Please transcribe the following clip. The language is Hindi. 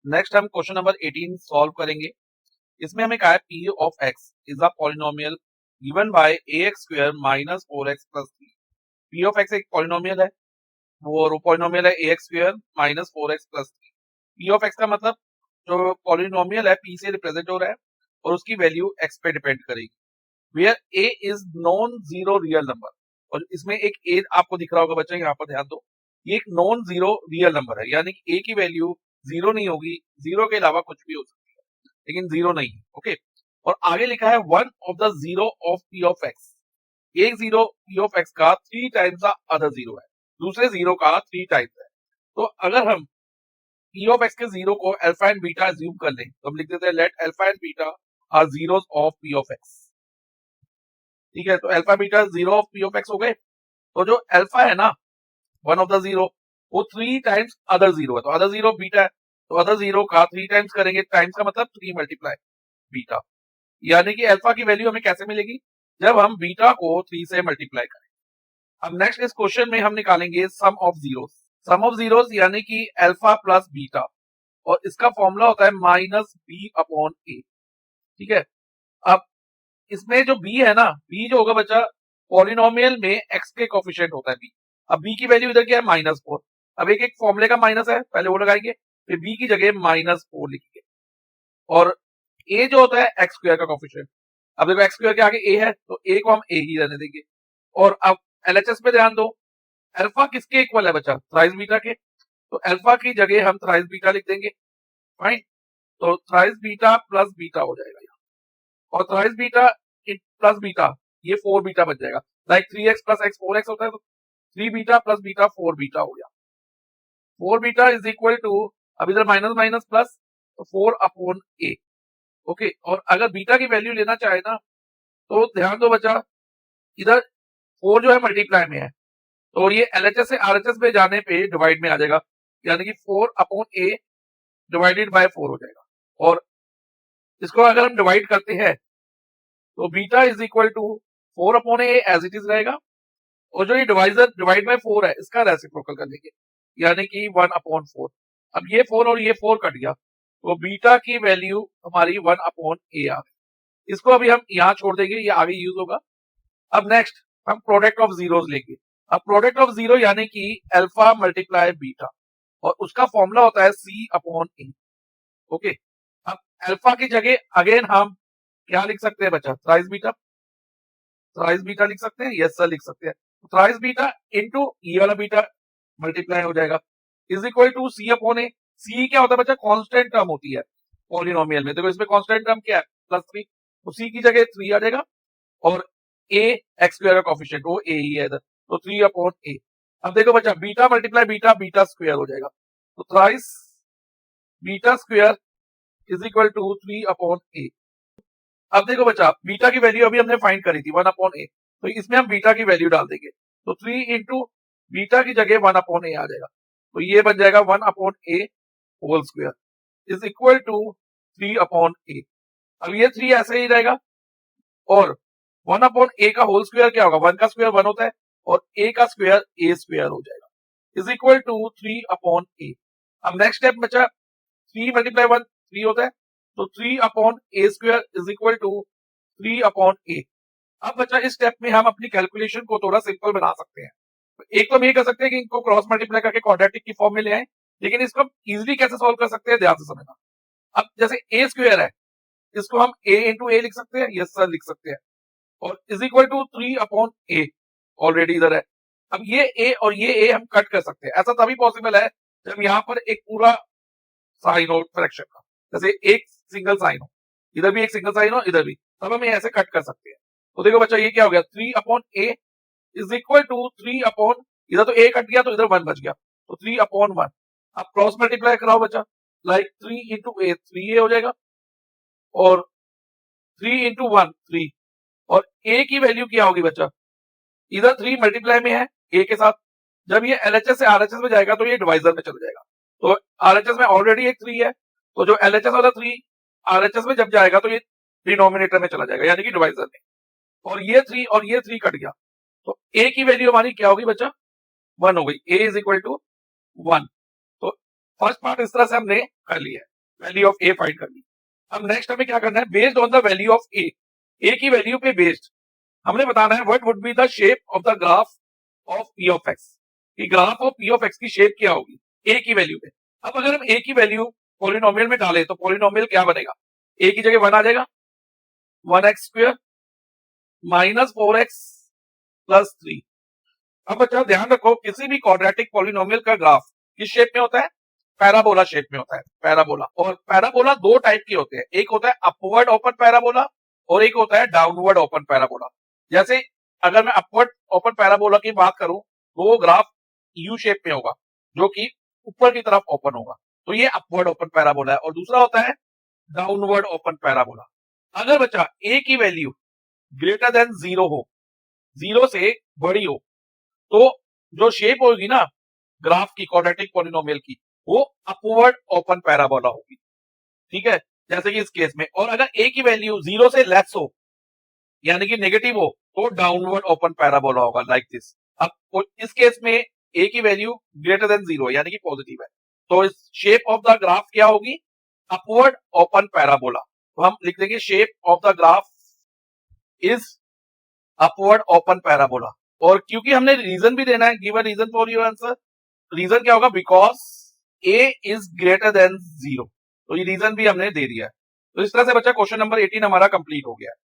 नेक्स्ट हम क्वेश्चन नंबर 18 सॉल्व करेंगे। इसमें हमें कहा है P of x is a polynomial given by ax square minus 4x plus 3। P of x एक पॉलिनोमियल है, वो पॉलिनोमियल है ax square minus 4x plus 3। P of x का मतलब जो पॉलिनोमियल है पी से रिप्रेजेंट हो रहा है और उसकी वैल्यू एक्स पे डिपेंड करेगी। Where a is non zero real number, और इसमें एक ए आपको दिख रहा होगा बच्चा, यहाँ पर ध्यान दो, ये एक नॉन जीरो रियल नंबर है, यानी कि ए की वैल्यू जीरो नहीं होगी, जीरो के अलावा कुछ भी हो सकती है लेकिन जीरो नहीं है। ओके, और आगे लिखा है one of the zero of p of x, एक जीरो पी ऑफ एक्स का three times the other zero है, दूसरे जीरो का थ्री टाइम्स है। तो अगर हम पी ऑफ एक्स के जीरो को अल्फा एंड बीटा अज्यूम कर लें तो हम लिख देते हैं let alpha and beta are zeros of p of x. ठीक है, तो alpha beta zero of p of x हो गए। तो जो अल्फा है ना, वन ऑफ द जीरो, वो थ्री टाइम्स अदर जीरो है, तो अदर जीरो बीटा है, तो अदर जीरो का थ्री टाइम्स करेंगे, टाइम्स का मतलब थ्री मल्टीप्लाई बीटा, यानी कि अल्फा की वैल्यू हमें कैसे मिलेगी जब हम बीटा को थ्री से मल्टीप्लाई करें। अब नेक्स्ट इस क्वेश्चन में हम निकालेंगे sum of zeros. Sum of zeros यानी कि अल्फा प्लस बीटा, और इसका फॉर्मूला होता है माइनस बी अपॉन ए। ठीक है, अब इसमें जो बी है ना, बी जो होगा बच्चा, पॉलिनोमियल में एक्स के कोफिशिएंट होता है बी। अब बी की वैल्यू इधर क्या है, माइनस फोर। अब एक एक फॉर्मूले का माइनस है, पहले वो लगाएंगे, फिर बी की जगह माइनस फोर लिखेंगे, और ए जो होता है एक्स स्क्वायर का कोफिशिएंट। अब देखो एक्स स्क्वायर के आगे ए है, तो ए को हम ए ही रहने देंगे। और अब एलएचएस पे ध्यान दो, अल्फा किसके इक्वल है बच्चा, थ्राइस बीटा के, तो अल्फा की जगह हम थ्राइस बीटा लिख देंगे। फाइन, तो थ्राइस बीटा प्लस बीटा हो जाएगा यहाँ, और थ्राइस बीटा प्लस बीटा, ये फोर बीटा बच जाएगा। Like three x plus x four x होता है, तो three beta plus beta four beta हो गया। Four beta is equal to, अब इधर माइनस माइनस प्लस, तो फोर अपॉन ए। ओके, और अगर बीटा की वैल्यू लेना चाहे ना, तो ध्यान दो बच्चा, इधर फोर जो है मल्टीप्लाई में है, तो ये एलएचएस से आरएचएस में जाने पे डिवाइड में आ जाएगा, यानी कि four upon A divided by four हो जाएगा। और इसको अगर हम डिवाइड करते हैं तो beta is equal to four upon a as it is रहेगा, और जो ये डिवाइड बाय फोर है इसका रेसिप्रोकल कर लेंगे, यानी कि वन अपॉन फोर। अब ये फोर और ये फोर कट गया, तो बीटा की वैल्यू हमारी वन अपॉन ए आ गई। इसको अभी हम यहाँ छोड़ देंगे, ये आगे यूज होगा। अब नेक्स्ट हम प्रोडक्ट ऑफ जीरोस लेंगे। अब प्रोडक्ट ऑफ जीरो यानी कि अल्फा मल्टीप्लाई बीटा, और उसका फॉर्मूला होता है सी अपॉन ए। ओके, अब अल्फा की जगह अगेन हम क्या लिख सकते हैं बच्चा, थ्राइस बीटा, थ्राइस बीटा लिख सकते हैं, यस सर लिख सकते हैं। थ्राइस बीटा इंटू ये वाला बीटा मल्टीप्लाई हो जाएगा, is equal to C upon A. C क्या होता है बच्चा, कांस्टेंट टर्म होती है पॉलिनोमियल में। देखो इसमें कांस्टेंट टर्म क्या है, प्लस थ्री, तो सी की जगह थ्री आ जाएगा, और ए एक्स स्क्वायर का कोफिशिएंट वो ए ही है इधर, तो थ्री अपॉन ए। अब देखो बच्चा, beta multiply beta, beta square हो जाएगा, तो thrice beta square is equal to three upon a. अब देखो बच्चा, बीटा की वैल्यू अभी हमने फाइंड करी थी वन अपॉन ए, तो इसमें हम बीटा की वैल्यू डाल देंगे, तो थ्री इंटू बीटा की जगह वन अपॉन ए आ जाएगा, तो ये बन जाएगा one upon a whole square is equal to three upon a. अब ये थ्री ऐसे ही रहेगा, और वन अपॉन ए का होल स्क्वायर क्या होगा, वन का स्क्वायर वन होता है, और ए का स्क्वायर ए स्क्वायर हो जाएगा is equal to three upon a. अब नेक्स्ट स्टेप बचा, थ्री मल्टीप्लाई वन थ्री होता है, तो three upon a square is equal to three upon a. अब बच्चा इस स्टेप में हम अपनी कैलकुलेशन को थोड़ा सिंपल बना सकते हैं। एक तो हम ये कर सकते हैं कि इनको क्रॉस मल्टीप्लाई करके क्वाड्रेटिक की फॉर्म में ले आए, लेकिन इसको हम इजिली कैसे सॉल्व कर सकते हैं ध्यान से समझना। अब जैसे ए स्क्वायर है, इसको हम ए इंटू ए लिख सकते हैं, यस सर लिख सकते हैं, और is equal to three upon a already इधर है। अब ये ए और ये ए हम कट कर सकते हैं, ऐसा तभी पॉसिबल है जब यहाँ पर एक पूरा साइन हो फ्रैक्शन का, जैसे एक सिंगल साइन हो, इधर भी एक सिंगल साइन हो, इधर भी, तब हम ऐसे कट कर सकते हैं। तो देखो बच्चा, ये क्या हो गया, three upon a is equal to three upon, इधर तो ए कट गया तो इधर वन बच गया, तो थ्री अपॉन वन। अब क्रॉस मल्टीप्लाई कराओ बच्चा, लाइक थ्री इंटू ए थ्री ए हो जाएगा, और थ्री इंटू वन थ्री, और ए की वैल्यू क्या होगी बच्चा, इधर थ्री मल्टीप्लाई में है ए के साथ, जब ये एलएचएस से आरएचएस में जाएगा तो ये डिवाइजर में चला जाएगा, तो आरएचएस में ऑलरेडी एक थ्री है, तो जो एलएचएस वाला थ्री आरएचएस में जब जाएगा तो ये डिनोमिनेटर में चला जाएगा, यानी कि डिवाइजर में, और ये थ्री कट गया, तो ए की वैल्यू हमारी क्या होगी बच्चा, वन हो गई, ए इज इक्वल टू वन। तो फर्स्ट पार्ट इस तरह से हमने कर लिया है। वैल्यू ऑफ ए फाइंड करनी। अब नेक्स्ट हमें क्या करना है, based on the value of a की वैल्यू पे बेस्ड हमने बताना है what would be the shape of the graph of p of x, कि graph of p of x की शेप क्या होगी ए की वैल्यू पे। अब अगर हम ए की वैल्यू पॉलिनोमियल में डालें तो पॉलिनोमियल क्या बनेगा, ए की जगह 1 आ जाएगा, 1x² माइनस 4x प्लस 3। अब बच्चा ध्यान रखो, किसी भी क्वाड्रेटिक पॉलिनोमियल का ग्राफ किस शेप में होता है, पैराबोला शेप में होता है, पैराबोला। और पैराबोला दो टाइप के होते हैं, एक होता है अपवर्ड ओपन पैराबोला और एक होता है डाउनवर्ड ओपन पैराबोला। जैसे अगर मैं अपवर्ड ओपन पैराबोला की बात करूं तो वो ग्राफ यू शेप में होगा जो कि ऊपर की तरफ ओपन होगा, तो ये अपवर्ड ओपन पैराबोला है। और दूसरा होता है डाउनवर्ड ओपन पैराबोला। अगर बच्चा ए की वैल्यू ग्रेटर देन 0 हो, 0 से बड़ी हो, तो जो शेप होगी ना ग्राफ की क्वाड्रेटिक पॉलिनोमियल की, वो अपवर्ड ओपन पैराबोला होगी, ठीक है, जैसे कि इस केस में। और अगर ए की वैल्यू 0 से लेस हो यानी कि नेगेटिव हो तो डाउनवर्ड ओपन पैराबोला होगा, लाइक दिस। अब इस केस में ए की वैल्यू ग्रेटर देन 0 यानी कि पॉजिटिव है, तो इस शेप ऑफ द ग्राफ क्या होगी, अपवर्ड ओपन पैराबोला। तो हम लिख देंगे shape of the graph is upward open parabola. और क्योंकि हमने रीजन भी देना है, give a reason for your answer, reason क्या होगा, because a is greater than 0, तो ये रीजन भी हमने दे दिया है। तो इस तरह से बच्चा क्वेश्चन नंबर 18 हमारा कंप्लीट हो गया है।